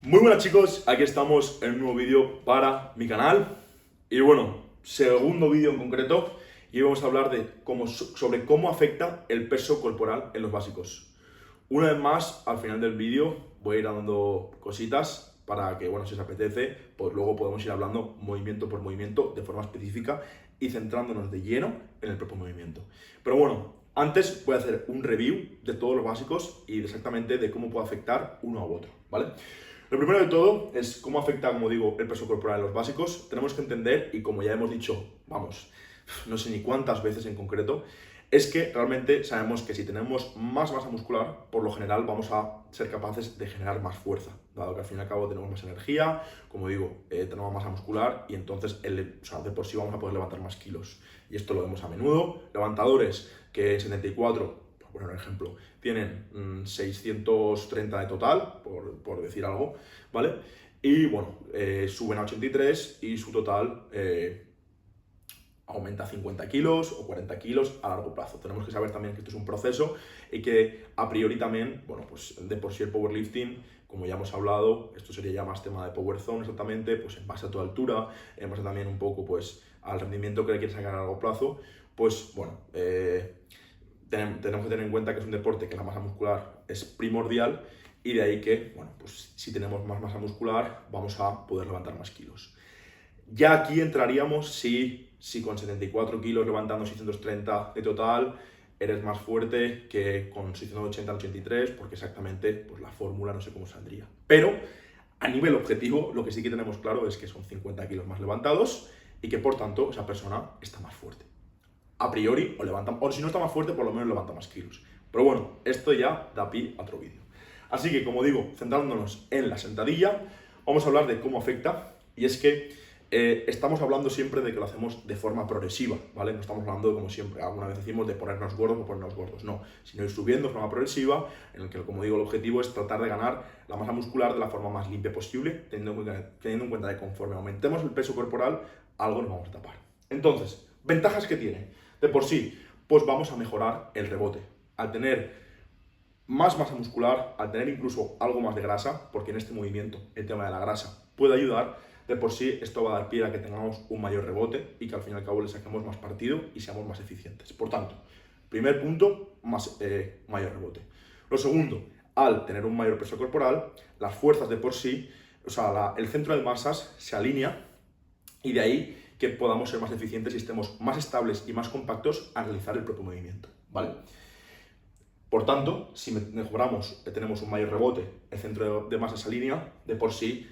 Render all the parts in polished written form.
Muy buenas chicos, aquí estamos en un nuevo vídeo para mi canal. Y bueno, segundo vídeo en concreto, y hoy vamos a hablar sobre cómo afecta el peso corporal en los básicos. Una vez más, al final del vídeo voy a ir dando cositas para que, bueno, si os apetece, pues luego podemos ir hablando movimiento por movimiento de forma específica y centrándonos de lleno en el propio movimiento. Pero bueno, antes voy a hacer un review de todos los básicos y exactamente de cómo puede afectar uno a otro, ¿vale? Lo primero de todo es cómo afecta, como digo, el peso corporal en los básicos. Tenemos que entender, y como ya hemos dicho, vamos, no sé ni cuántas veces en concreto, es que realmente sabemos que si tenemos más masa muscular, por lo general vamos a ser capaces de generar más fuerza, dado que al fin y al cabo tenemos más energía, como digo, tenemos masa muscular y entonces de por sí vamos a poder levantar más kilos. Y esto lo vemos a menudo. Levantadores que en 74, por poner un ejemplo, tienen 630 de total, por decir algo, ¿vale? Y bueno, suben a 83 y su total aumenta 50 kilos o 40 kilos a largo plazo. Tenemos que saber también que esto es un proceso y que a priori también, bueno, pues de por sí el powerlifting, como ya hemos hablado, esto sería ya más tema de power zone exactamente, pues en base a tu altura, en base también un poco pues al rendimiento que le quieres sacar a largo plazo, pues bueno, tenemos que tener en cuenta que es un deporte que la masa muscular es primordial y de ahí que, bueno, pues si tenemos más masa muscular vamos a poder levantar más kilos. Ya aquí entraríamos si con 74 kilos levantando 630 de total eres más fuerte que con 680 al 83, porque exactamente pues la fórmula no sé cómo saldría. Pero a nivel objetivo lo que sí que tenemos claro es que son 50 kilos más levantados y que por tanto esa persona está más fuerte. A priori, o si no está más fuerte, por lo menos levanta más kilos. Pero bueno, esto ya da pie a otro vídeo. Así que, como digo, centrándonos en la sentadilla, vamos a hablar de cómo afecta. Y es que estamos hablando siempre de que lo hacemos de forma progresiva, ¿vale? No estamos hablando, como siempre, alguna vez decimos de ponernos gordos o ponernos gordos. No, sino ir subiendo de forma progresiva, en el que, como digo, el objetivo es tratar de ganar la masa muscular de la forma más limpia posible, teniendo en cuenta que conforme aumentemos el peso corporal, algo nos vamos a tapar. Entonces, ventajas que tiene. De por sí, pues vamos a mejorar el rebote. Al tener más masa muscular, al tener incluso algo más de grasa, porque en este movimiento el tema de la grasa puede ayudar, de por sí esto va a dar pie a que tengamos un mayor rebote y que al fin y al cabo le saquemos más partido y seamos más eficientes. Por tanto, primer punto, mayor rebote. Lo segundo, al tener un mayor peso corporal, las fuerzas de por sí, o sea, el centro de masas se alinea y de ahí que podamos ser más eficientes y estemos más estables y más compactos al realizar el propio movimiento, ¿vale? Por tanto, si mejoramos, tenemos un mayor rebote, el centro de masa se alinea, de por sí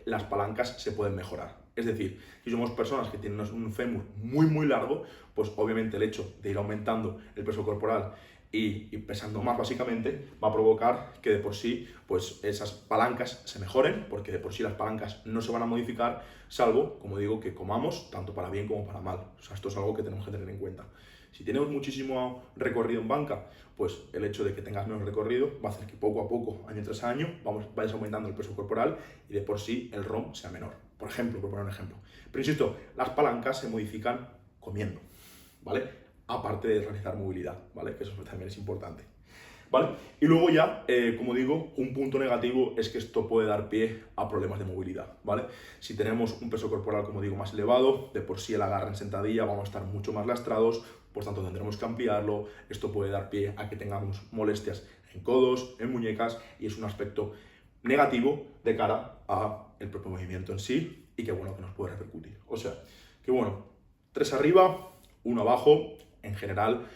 las palancas se pueden mejorar. Es decir, si somos personas que tienen un fémur muy largo, pues obviamente el hecho de ir aumentando el peso corporal y pesando más básicamente va a provocar que de por sí pues esas palancas se mejoren, porque de por sí las palancas no se van a modificar, salvo, como digo, que comamos tanto para bien como para mal. O sea, esto es algo que tenemos que tener en cuenta. Si tenemos muchísimo recorrido en banca, pues el hecho de que tengas menos recorrido va a hacer que poco a poco, año tras año, vayas aumentando el peso corporal y de por sí el ROM sea menor. Por ejemplo, por poner un ejemplo. Pero insisto, las palancas se modifican comiendo, ¿vale? Aparte de realizar movilidad, ¿vale? Que eso también es importante, ¿vale? Y luego ya, como digo, un punto negativo es que esto puede dar pie a problemas de movilidad, ¿vale? Si tenemos un peso corporal, como digo, más elevado, de por sí el agarre en sentadilla vamos a estar mucho más lastrados, por tanto tendremos que ampliarlo, esto puede dar pie a que tengamos molestias en codos, en muñecas, y es un aspecto negativo de cara al propio movimiento en sí, y que bueno, que nos puede repercutir. O sea, que bueno, 3 arriba, 1 abajo, en general,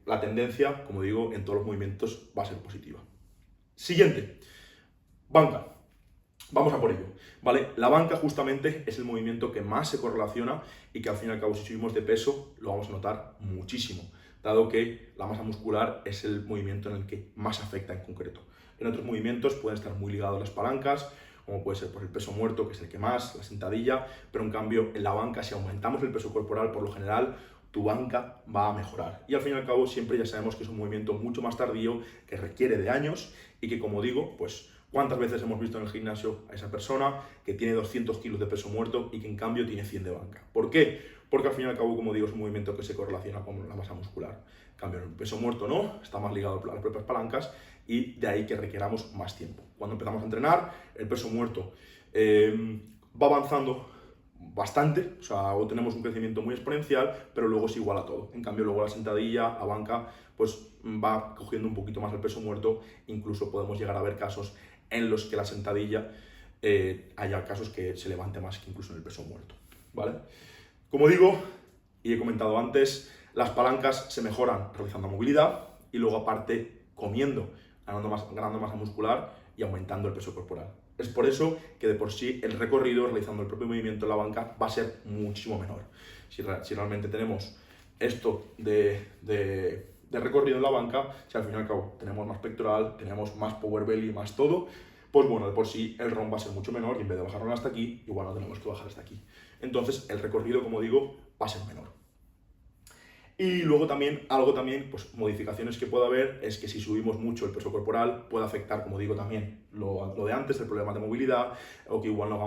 la tendencia, como digo, en todos los movimientos va a ser positiva. Siguiente, banca. Vamos a por ello, ¿vale? La banca justamente es el movimiento que más se correlaciona y que al fin y al cabo si subimos de peso lo vamos a notar muchísimo, dado que la masa muscular es el movimiento en el que más afecta en concreto. En otros movimientos pueden estar muy ligados las palancas, como puede ser por el peso muerto, que es el que más, la sentadilla, pero en cambio en la banca, si aumentamos el peso corporal, por lo general tu banca va a mejorar. Y al fin y al cabo siempre ya sabemos que es un movimiento mucho más tardío, que requiere de años y que, como digo, pues ¿cuántas veces hemos visto en el gimnasio a esa persona que tiene 200 kilos de peso muerto y que en cambio tiene 100 de banca? ¿Por qué? Porque al fin y al cabo, como digo, es un movimiento que se correlaciona con la masa muscular. En cambio, el peso muerto no, está más ligado a las propias palancas y de ahí que requeramos más tiempo. Cuando empezamos a entrenar, el peso muerto va avanzando bastante, o sea, o tenemos un crecimiento muy exponencial, pero luego es igual a todo. En cambio, luego la sentadilla, la banca, pues va cogiendo un poquito más el peso muerto, incluso podemos llegar a ver casos en los que la sentadilla haya casos que se levante más que incluso en el peso muerto, ¿vale? Como digo, y he comentado antes, las palancas se mejoran realizando movilidad y luego aparte comiendo, ganando masa muscular y aumentando el peso corporal. Es por eso que de por sí el recorrido realizando el propio movimiento en la banca va a ser muchísimo menor. Si realmente tenemos esto de recorrido en la banca, si al fin y al cabo tenemos más pectoral, tenemos más power belly, más todo, pues bueno, de por sí el ROM va a ser mucho menor y en vez de bajarlo hasta aquí, igual no tenemos que bajar hasta aquí. Entonces el recorrido, como digo, va a ser menor. Y luego también, pues modificaciones que puede haber es que si subimos mucho el peso corporal puede afectar, como digo también, lo de antes, el problema de movilidad, o que igual no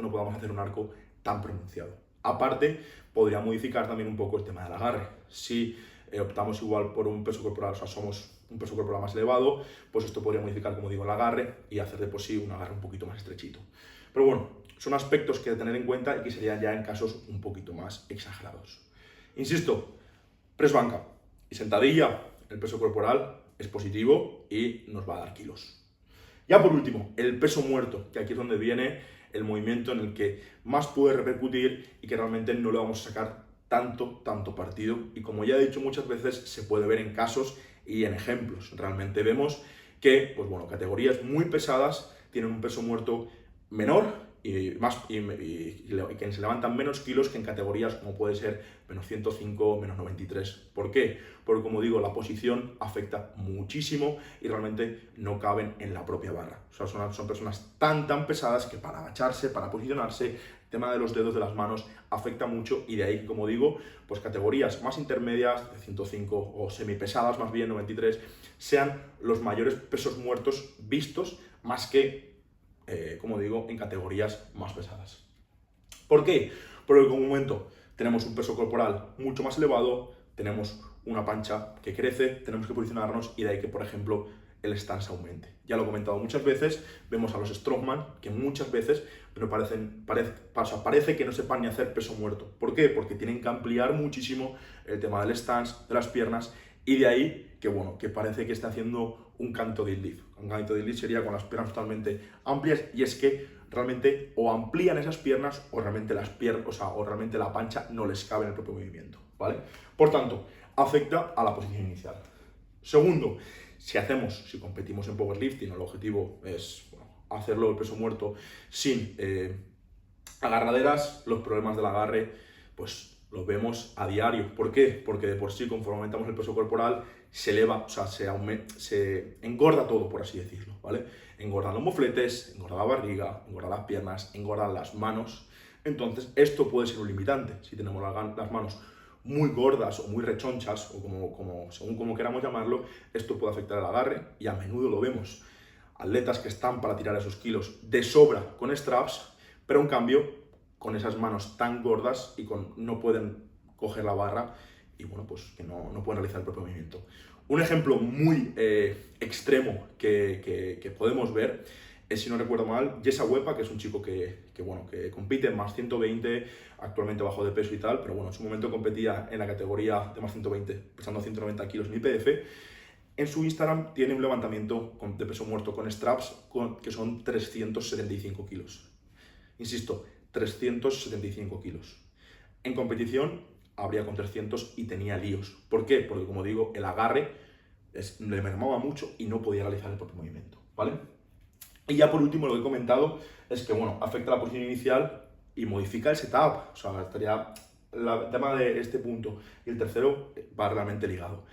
podamos hacer un arco tan pronunciado. Aparte, podría modificar también un poco el tema del agarre. Si optamos igual por un peso corporal, o sea, somos un peso corporal más elevado, pues esto podría modificar, como digo, el agarre y hacer de por sí un agarre un poquito más estrechito. Pero bueno, son aspectos que tener en cuenta y que serían ya en casos un poquito más exagerados. Insisto, press banca y sentadilla, el peso corporal es positivo y nos va a dar kilos. Ya por último, el peso muerto, que aquí es donde viene el movimiento en el que más puede repercutir y que realmente no le vamos a sacar tanto partido. Y como ya he dicho muchas veces, se puede ver en casos y en ejemplos. Realmente vemos que, pues bueno, categorías muy pesadas tienen un peso muerto menor y que se levantan menos kilos que en categorías como puede ser menos 105, menos 93. ¿Por qué? Porque, como digo, la posición afecta muchísimo y realmente no caben en la propia barra. O sea, son personas tan pesadas que para agacharse, para posicionarse, el tema de los dedos de las manos afecta mucho y de ahí, como digo, pues categorías más intermedias, de 105 o semipesadas más bien, 93, sean los mayores pesos muertos vistos más que como digo, en categorías más pesadas. ¿Por qué? Porque en un momento tenemos un peso corporal mucho más elevado, tenemos una pancha que crece, tenemos que posicionarnos y de ahí que, por ejemplo, el stance aumente. Ya lo he comentado muchas veces, vemos a los strongman que muchas veces pero parece que no sepan ni hacer peso muerto. ¿Por qué? Porque tienen que ampliar muchísimo el tema del stance, de las piernas, y de ahí que, bueno, que parece que está haciendo un canto deadlift. Un canto deadlift sería con las piernas totalmente amplias y es que realmente o amplían esas piernas o realmente las piernas, o realmente la pancha no les cabe en el propio movimiento, ¿vale? Por tanto, afecta a la posición inicial. Segundo, si competimos en powerlifting, el objetivo es hacerlo el peso muerto sin agarraderas, los problemas del agarre, pues los vemos a diario. ¿Por qué? Porque de por sí, conforme aumentamos el peso corporal, se eleva, o sea, se engorda todo, por así decirlo, ¿vale? Engordan los mofletes, engorda la barriga, engorda las piernas, engordan las manos. Entonces, esto puede ser un limitante. Si tenemos las manos muy gordas o muy rechonchas, o según como queramos llamarlo, esto puede afectar el agarre y a menudo lo vemos. Atletas que están para tirar esos kilos de sobra con straps, pero en cambio con esas manos tan gordas y no pueden coger la barra y bueno, pues que no pueden realizar el propio movimiento. Un ejemplo muy extremo que podemos ver es, si no recuerdo mal, Jessa Wepa, que es un chico que compite en más 120, actualmente bajo de peso y tal, pero bueno, en su momento competía en la categoría de más 120, pesando 190 kilos en IPF. En su Instagram tiene un levantamiento de peso muerto con straps que son 375 kilos. Insisto, 375 kilos. En competición habría con 300 y tenía líos. ¿Por qué? Porque, como digo, el agarre le mermaba mucho y no podía realizar el propio movimiento, ¿vale? Y ya por último, lo que he comentado es que, bueno, afecta la posición inicial y modifica el setup. O sea, estaría el tema de este punto. Y el tercero va realmente ligado.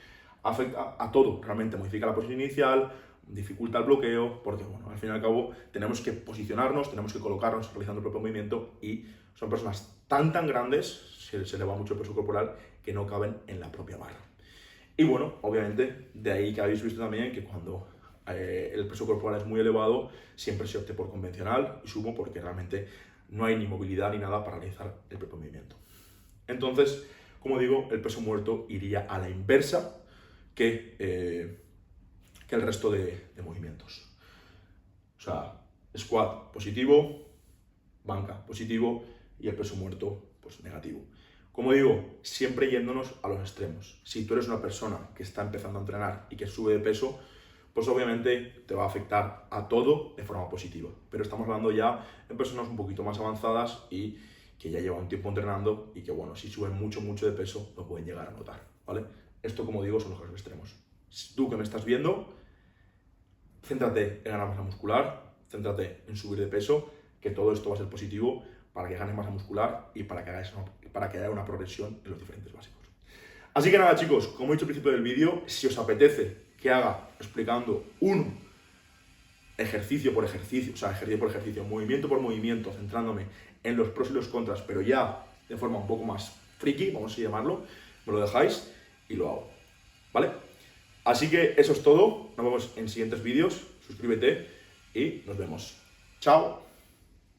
Afecta a todo, realmente modifica la posición inicial, dificulta el bloqueo, porque, bueno, al fin y al cabo tenemos que posicionarnos, tenemos que colocarnos realizando el propio movimiento y son personas tan grandes, se le va mucho el peso corporal, que no caben en la propia barra. Y bueno, obviamente, de ahí que habéis visto también que cuando el peso corporal es muy elevado, siempre se opte por convencional y sumo porque realmente no hay ni movilidad ni nada para realizar el propio movimiento. Entonces, como digo, el peso muerto iría a la inversa que que el resto de movimientos. O sea, squat positivo, banca positivo y el peso muerto pues negativo. Como digo, siempre yéndonos a los extremos. Si tú eres una persona que está empezando a entrenar y que sube de peso, pues obviamente te va a afectar a todo de forma positiva. Pero estamos hablando ya en personas un poquito más avanzadas y que ya llevan un tiempo entrenando y que, bueno, si suben mucho de peso, lo pueden llegar a notar, ¿vale? Esto, como digo, son los casos extremos. Tú que me estás viendo, céntrate en ganar masa muscular, céntrate en subir de peso, que todo esto va a ser positivo para que ganes masa muscular y para que haya una progresión en los diferentes básicos. Así que nada, chicos, como he dicho al principio del vídeo, si os apetece que haga explicando un ejercicio por ejercicio, movimiento por movimiento, centrándome en los pros y los contras, pero ya de forma un poco más friki, vamos a llamarlo, me lo dejáis y lo hago, ¿vale? Así que eso es todo, nos vemos en siguientes vídeos, suscríbete y nos vemos. ¡Chao!